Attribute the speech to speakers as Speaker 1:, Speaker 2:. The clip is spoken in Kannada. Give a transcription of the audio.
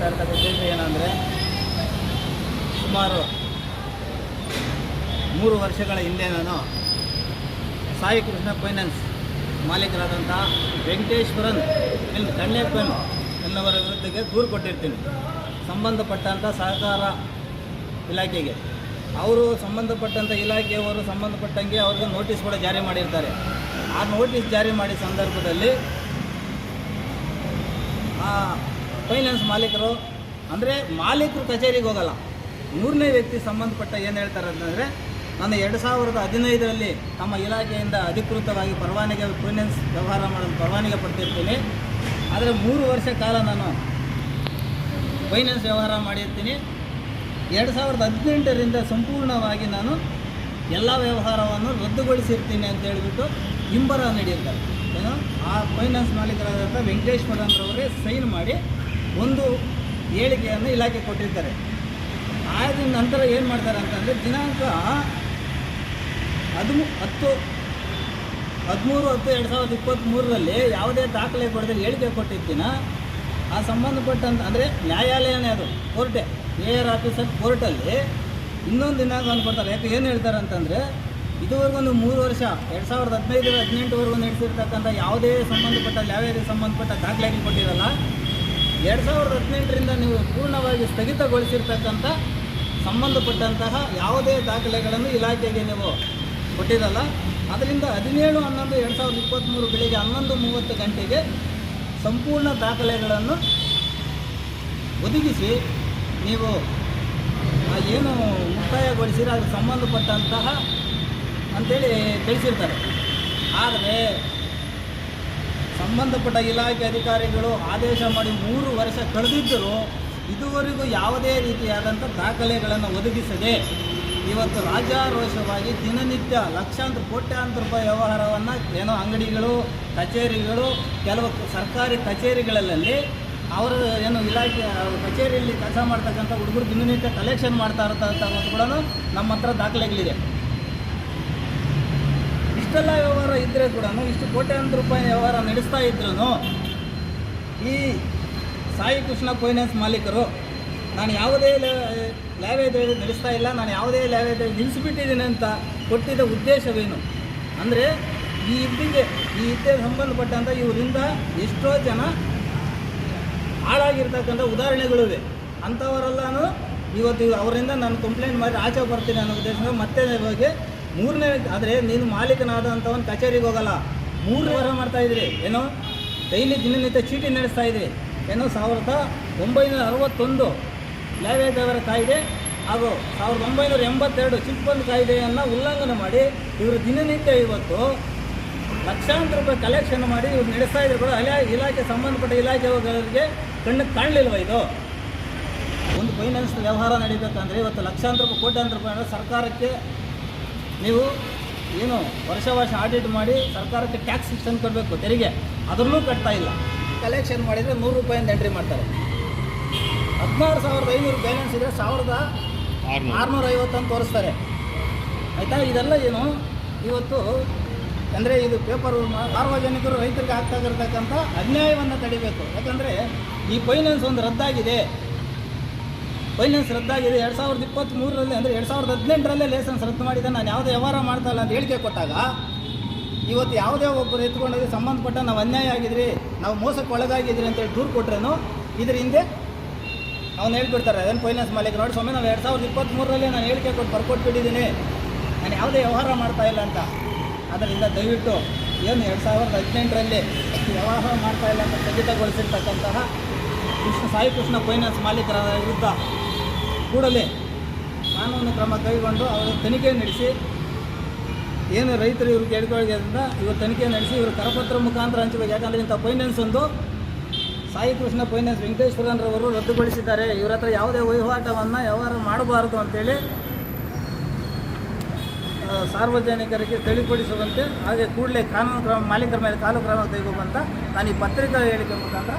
Speaker 1: ಇರ್ತಕ್ಕ ಉದ್ದೇಶ ಏನಂದರೆ, ಸುಮಾರು 3 ವರ್ಷಗಳ ಹಿಂದೆ ನಾನು ಸಾಯಿ ಕೃಷ್ಣ ಫೈನಾನ್ಸ್ ಮಾಲೀಕರಾದಂಥ ವೆಂಕಟೇಶ್ವರನ್ ಕಣ್ಣೇಪ್ಪನ್ ಎನ್ನುವರ ವಿರುದ್ಧಕ್ಕೆ ದೂರು ಕೊಟ್ಟಿರ್ತೀನಿ ಸಂಬಂಧಪಟ್ಟಂಥ ಸಹಕಾರ ಇಲಾಖೆಗೆ. ಅವರು ಸಂಬಂಧಪಟ್ಟಂಥ ಇಲಾಖೆಯವರು ಸಂಬಂಧಪಟ್ಟಂಗೆ ಅವ್ರಿಗೆ ನೋಟಿಸ್ ಕೂಡ ಜಾರಿ ಮಾಡಿರ್ತಾರೆ. ಆ ನೋಟಿಸ್ ಜಾರಿ ಮಾಡಿದ ಸಂದರ್ಭದಲ್ಲಿ ಆ ಫೈನಾನ್ಸ್ ಮಾಲೀಕರು ಅಂದರೆ ಮಾಲೀಕರು ಕಚೇರಿಗೆ ಹೋಗಲ್ಲ, 3ನೇ ವ್ಯಕ್ತಿ ಸಂಬಂಧಪಟ್ಟ ಏನು ಹೇಳ್ತಾರೆ ಅಂತಂದರೆ, ನಾನು 2015ರಲ್ಲಿ ತಮ್ಮ ಇಲಾಖೆಯಿಂದ ಅಧಿಕೃತವಾಗಿ ಫೈನಾನ್ಸ್ ವ್ಯವಹಾರ ಮಾಡಲು ಪರವಾನಗಿ ಪಡ್ತಿರ್ತೀನಿ. ಆದರೆ 3 ವರ್ಷ ಕಾಲ ನಾನು ಫೈನಾನ್ಸ್ ವ್ಯವಹಾರ ಮಾಡಿರ್ತೀನಿ. 2018ರಿಂದ ಸಂಪೂರ್ಣವಾಗಿ ನಾನು ಎಲ್ಲ ವ್ಯವಹಾರವನ್ನು ರದ್ದುಗೊಳಿಸಿರ್ತೀನಿ ಅಂತ ಹೇಳಿಬಿಟ್ಟು ಹಿಂಬರ ನೀಡಿರ್ತಾರೆ. ಏನು ಆ ಫೈನಾನ್ಸ್ ಮಾಲೀಕರಾದಂಥ ವೆಂಕಟೇಶ್ವರನ್ರವರೇ ಸೈನ್ ಮಾಡಿ ಒಂದು ಹೇಳಿಕೆಯನ್ನು ಇಲಾಖೆ ಕೊಟ್ಟಿರ್ತಾರೆ. ಆದ ನಂತರ ಏನು ಮಾಡ್ತಾರೆ ಅಂತಂದರೆ, ದಿನಾಂಕ 13/10/2023ರಲ್ಲಿ ಯಾವುದೇ ದಾಖಲೆ ಕೊಡದೆ ಹೇಳಿಕೆ ಕೊಟ್ಟಿರ್ತೀನ ಆ ಸಂಬಂಧಪಟ್ಟಂತ ಅಂದರೆ ನ್ಯಾಯಾಲಯನೇ ಅದು, ಕೋರ್ಟೇ, AR ಆಫೀಸರ್ ಕೋರ್ಟಲ್ಲಿ ಇನ್ನೊಂದು ದಿನಾಂಕ ಕೊಡ್ತಾರೆ. ಯಾಕೆ ಏನು ಹೇಳ್ತಾರೆ ಅಂತಂದರೆ, ಇದುವರೆಗೂ ನೀವು 3 ವರ್ಷ 2015-18ವರೆಗೂ ನಡೆಸಿರ್ತಕ್ಕಂಥ ಯಾವುದೇ ಸಂಬಂಧಪಟ್ಟ ನ್ಯಾಯಾಲಯಕ್ಕೆ ಸಂಬಂಧಪಟ್ಟ ದಾಖಲೆಗಳು ಕೊಟ್ಟಿರಲ್ಲ. 2018ರಿಂದ ನೀವು ಪೂರ್ಣವಾಗಿ ಸ್ಥಗಿತಗೊಳಿಸಿರ್ತಕ್ಕಂಥ ಸಂಬಂಧಪಟ್ಟಂತಹ ಯಾವುದೇ ದಾಖಲೆಗಳನ್ನು ಇಲಾಖೆಗೆ ನೀವು ಕೊಟ್ಟಿರಲ್ಲ. ಅದರಿಂದ 17/11/2023 ಬೆಳಿಗ್ಗೆ 11:30 ಗಂಟೆಗೆ ಸಂಪೂರ್ಣ ದಾಖಲೆಗಳನ್ನು ಒದಗಿಸಿ ನೀವು ಏನು ಮುಕ್ತಾಯಗೊಳಿಸಿರೋ ಅದಕ್ಕೆ ಸಂಬಂಧಪಟ್ಟಂತಹ ಅಂಥೇಳಿ ತಿಳಿಸಿರ್ತಾರೆ. ಆದರೆ ಸಂಬಂಧಪಟ್ಟ ಇಲಾಖೆ ಅಧಿಕಾರಿಗಳು ಆದೇಶ ಮಾಡಿ 3 ವರ್ಷ ಕಳೆದಿದ್ದರೂ ಇದುವರೆಗೂ ಯಾವುದೇ ರೀತಿಯಾದಂಥ ದಾಖಲೆಗಳನ್ನು ಒದಗಿಸದೆ ಇವತ್ತು ರಾಜ್ಯಾರೋಷವಾಗಿ ದಿನನಿತ್ಯ ಲಕ್ಷಾಂತರ ಕೋಟ್ಯಾಂತರ ರೂಪಾಯಿ ವ್ಯವಹಾರವನ್ನು ಏನೋ ಅಂಗಡಿಗಳು, ಕಚೇರಿಗಳು, ಕೆಲವು ಸರ್ಕಾರಿ ಕಚೇರಿಗಳಲ್ಲಿ ಅವರು ಏನು ಇಲಾಖೆ ಕಚೇರಿಯಲ್ಲಿ ಕೆಲಸ ಮಾಡ್ತಕ್ಕಂಥ ಹುಡುಗರು ದಿನನಿತ್ಯ ಕಲೆಕ್ಷನ್ ಮಾಡ್ತಾ ಇರ್ತಕ್ಕಂಥದ್ದು ಕೂಡ ನಮ್ಮ ಹತ್ರ ದಾಖಲೆಗಳಿದೆ. ಇಷ್ಟೆಲ್ಲ ವ್ಯವಹಾರ ಇದ್ದರೆ ಕೂಡ, ಇಷ್ಟು ಕೋಟ್ಯಾಂತರ ರೂಪಾಯಿ ವ್ಯವಹಾರ ನಡೆಸ್ತಾ ಇದ್ರೂ ಈ ಸಾಯಿ ಕೃಷ್ಣ ಫೈನಾನ್ಸ್ ಮಾಲೀಕರು ನಾನು ಯಾವುದೇ ಲಾಭೇದೇವಿ ನಡೆಸ್ತಾ ಇಲ್ಲ, ನಾನು ಯಾವುದೇ ಲಾಭೇದೇವಿ ನಿಲ್ಲಿಸಿಬಿಟ್ಟಿದ್ದೀನಿ ಅಂತ ಕೊಟ್ಟಿದ್ದ ಉದ್ದೇಶವೇನು ಅಂದರೆ, ಈ ಇದ್ದೇ ಸಂಬಂಧಪಟ್ಟಂಥ ಇವರಿಂದ ಎಷ್ಟೋ ಜನ ಹಾಳಾಗಿರ್ತಕ್ಕಂಥ ಉದಾಹರಣೆಗಳಿವೆ. ಅಂಥವರೆಲ್ಲನೂ ಇವತ್ತು ಅವರಿಂದ ನಾನು ಕಂಪ್ಲೇಂಟ್ ಮಾಡಿ ಆಚೆ ಬರ್ತೀನಿ ಅನ್ನೋ ಉದ್ದೇಶದಿಂದ ಮತ್ತೆ ಬಗ್ಗೆ 3ನೇ ಆದರೆ ನೀನು ಮಾಲೀಕನಾದಂಥವನು ಕಚೇರಿಗೆ ಹೋಗಲ್ಲ, 3 ವರ್ಷ ಮಾಡ್ತಾಯಿದ್ರಿ. ಏನೋ ದಿನನಿತ್ಯ ಚೀಟಿ ನಡೆಸ್ತಾ ಇದ್ರಿ. ಏನೋ 1961 ನ್ಯಾಯದೇವರ ಕಾಯ್ದೆ ಹಾಗೂ 1982 ಚಿಟ್ಫಂಡ್ ಕಾಯ್ದೆಯನ್ನು ಉಲ್ಲಂಘನೆ ಮಾಡಿ ಇವರು ದಿನನಿತ್ಯ ಇವತ್ತು ಲಕ್ಷಾಂತರ ರೂಪಾಯಿ ಕಲೆಕ್ಷನ್ ಮಾಡಿ ಇವ್ರು ನಡೆಸ್ತಾ ಇದ್ರು ಕೂಡ ಇಲಾಖೆ ಸಂಬಂಧಪಟ್ಟ ಇಲಾಖೆಗಳಿಗೆ ಕಣ್ಣಿಗೆ ಕಾಣಲಿಲ್ವ? ಇದು ಒಂದು ಫೈನಾನ್ಸ್ ವ್ಯವಹಾರ ನಡೀಬೇಕಂದ್ರೆ ಇವತ್ತು ಲಕ್ಷಾಂತರ ರೂಪಾಯಿ ಕೋಟ್ಯಾಂತರ ರೂಪಾಯಿ ಸರ್ಕಾರಕ್ಕೆ ನೀವು ಏನು ವರ್ಷ ಆಡಿಟ್ ಮಾಡಿ ಸರ್ಕಾರಕ್ಕೆ ಟ್ಯಾಕ್ಸ್ ಸಿಸ್ಟಮ್ ಕೊಡಬೇಕು, ತೆರಿಗೆ, ಅದನ್ನೂ ಕಟ್ತಾ ಇಲ್ಲ. ಕಲೆಕ್ಷನ್ ಮಾಡಿದರೆ 100 ರೂಪಾಯಿಂದ ಎಂಟ್ರಿ ಮಾಡ್ತಾರೆ. 16,500 ಬ್ಯಾಲೆನ್ಸ್ ಇದ್ದರೆ 1,650 ಅಂತ ತೋರಿಸ್ತಾರೆ. ಆಯಿತಾ? ಇದೆಲ್ಲ ಏನು ಇವತ್ತು ಅಂದರೆ ಇದು ಪೇಪರ್ ಸಾರ್ವಜನಿಕರು ರೈತರಿಗೆ ಆಗ್ತಾಗಿರ್ತಕ್ಕಂಥ ಅನ್ಯಾಯವನ್ನು ತಡಿಬೇಕು. ಯಾಕಂದರೆ ಈ ಫೈನಾನ್ಸ್ ಒಂದು ರದ್ದಾಗಿದೆ. 2023ರಲ್ಲಿ ಅಂದರೆ 2018ರಲ್ಲೇ ಲೈಸೆನ್ಸ್ ರದ್ದು ಮಾಡಿದ್ದೆ, ನಾನು ಯಾವುದೇ ವ್ಯವಹಾರ ಮಾಡ್ತಾ ಇಲ್ಲ ಅಂತ ಹೇಳಿಕೆ ಕೊಟ್ಟಾಗ ಇವತ್ತು ಯಾವುದೇ ಒಬ್ಬರು ಎತ್ಕೊಂಡೋಗಿ ಸಂಬಂಧಪಟ್ಟ ನಾವು ಅನ್ಯಾಯ ಆಗಿದ್ರಿ, ನಾವು ಮೋಸಕ್ಕೆ ಒಳಗಾಗಿದ್ರಿ ಅಂತೇಳಿ ದೂರು ಕೊಟ್ರೇನು ಇದ್ರ ಹಿಂದೆ ಅವ್ನು ಹೇಳ್ಬಿಡ್ತಾರೆ. ಅದನ್ನು ಫೈನಾನ್ಸ್ ಮಾಲೀಕರು ನೋಡಿ, ಸ್ವಾಮಿ ನಾವು 2023ರಲ್ಲೇ ನಾನು ಹೇಳಿಕೆ ಕೊಟ್ಟು ಬರ್ಕೊಟ್ಬಿಟ್ಟಿದ್ದೀನಿ, ನಾನು ಯಾವುದೇ ವ್ಯವಹಾರ ಮಾಡ್ತಾ ಇಲ್ಲ ಅಂತ. ಅದರಿಂದ ದಯವಿಟ್ಟು ಏನು 2018ರಲ್ಲಿ ವ್ಯವಹಾರ ಮಾಡ್ತಾ ಇಲ್ಲ ಅಂತ ಸ್ಥಗಿತಗೊಳಿಸಿರ್ತಕ್ಕಂತಹ ಸಾಯಿ ಕೃಷ್ಣ ಫೈನಾನ್ಸ್ ಮಾಲೀಕರ ವಿರುದ್ಧ ಕೂಡಲೇ ಕಾನೂನು ಕ್ರಮ ಕೈಗೊಂಡು ಅವರು ತನಿಖೆ ನಡೆಸಿ, ಏನು ರೈತರು ಇವ್ರು ಕೇಳ್ಕೊಳ್ಳೋದ್ರಿಂದ ಇವರು ತನಿಖೆ ನಡೆಸಿ ಇವರು ಕರಪತ್ರ ಮುಖಾಂತರ ಹಂಚಬೇಕು. ಯಾಕಂದರೆ ಇಂಥ ಫೈನಾನ್ಸ್ ಒಂದು ಸಾಯಿ ಕೃಷ್ಣ ಫೈನಾನ್ಸ್ ವೆಂಕಟೇಶ್ವರನ್ರವರು ರದ್ದುಗೊಳಿಸಿದ್ದಾರೆ. ಇವ್ರ ಹತ್ರ ಯಾವುದೇ ವಹಿವಾಟವನ್ನು ವ್ಯವಹಾರ ಮಾಡಬಾರದು ಅಂತೇಳಿ ಸಾರ್ವಜನಿಕರಿಗೆ ತಿಳಿಪಡಿಸುವಂತೆ, ಹಾಗೆ ಕೂಡಲೇ ಕಾನೂನು ಕ್ರಮ ಮಾಲೀಕರ ಮೇಲೆ ಕಾನೂನು ಕ್ರಮ ತೆಗೆದುಕೊಂತ ನಾನು ಈ ಪತ್ರಿಕಾ ಹೇಳಿಕೆ ಮುಖಾಂತರ